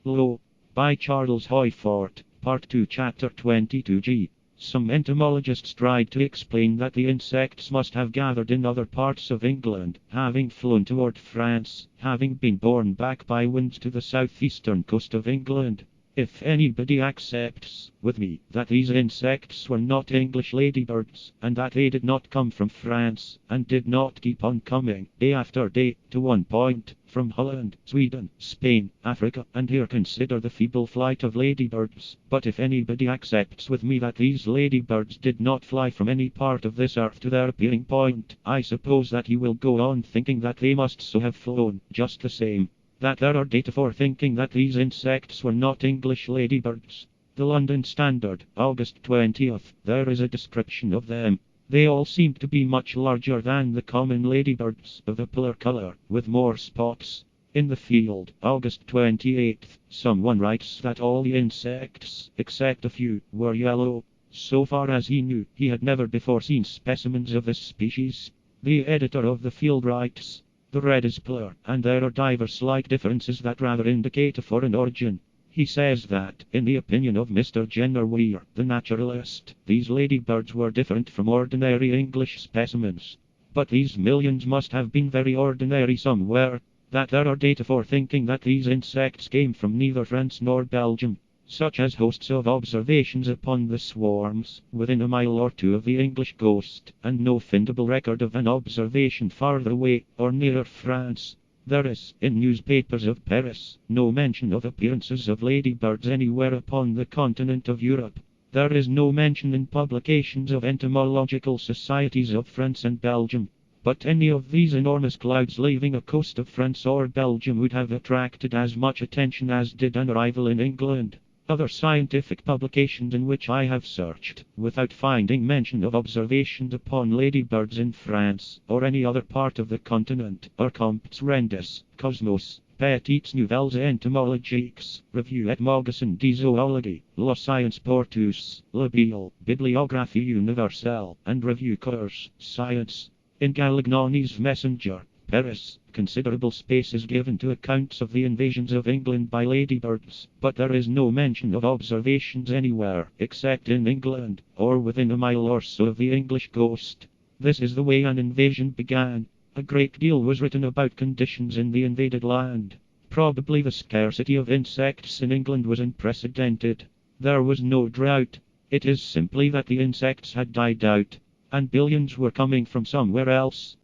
Lo. By Charles Hoyfort, Part 2, Chapter 22G. Some entomologists tried to explain that the insects must have gathered in other parts of England, having flown toward France, having been borne back by winds to the southeastern coast of England. If anybody accepts with me that these insects were not English ladybirds, and that they did not come from France, and did not keep on coming, day after day, to one point, from Holland, Sweden, Spain, Africa, and here consider the feeble flight of ladybirds. But if anybody accepts with me that these ladybirds did not fly from any part of this earth to their appearing point, I suppose that he will go on thinking that they must so have flown, just the same. That there are data for thinking that these insects were not English ladybirds. The London Standard, August 20th, there is a description of them. They all seem to be much larger than the common ladybirds, of a paler color, with more spots. In the Field, August 28th, someone writes that all the insects, except a few, were yellow. So far as he knew, he had never before seen specimens of this species. The editor of the Field writes, "The red is paler, and there are divers slight differences that rather indicate a foreign origin." He says that, in the opinion of Mr. Jenner Weir, the naturalist, these ladybirds were different from ordinary English specimens. But these millions must have been very ordinary somewhere. That there are data for thinking that these insects came from neither France nor Belgium, such as hosts of observations upon the swarms, within a mile or two of the English coast, and no findable record of an observation farther away, or nearer France. There is, in newspapers of Paris, no mention of appearances of ladybirds anywhere upon the continent of Europe. There is no mention in publications of entomological societies of France and Belgium. But any of these enormous clouds leaving a coast of France or Belgium would have attracted as much attention as did an arrival in England. Other scientific publications in which I have searched, without finding mention of observations upon ladybirds in France, or any other part of the continent, are Comptes Rendus, Cosmos, Petites Nouvelles Entomologiques, Revue et Magasin de Zoologie, La Science pour tous, La Bible, Bibliographie Universelle, and Revue Cours, Science. In Galignani's Messenger, Paris, considerable space is given to accounts of the invasions of England by ladybirds, but there is no mention of observations anywhere, except in England, or within a mile or so of the English coast. This is the way an invasion began. A great deal was written about conditions in the invaded land. Probably the scarcity of insects in England was unprecedented. There was no drought. It is simply that the insects had died out, and billions were coming from somewhere else.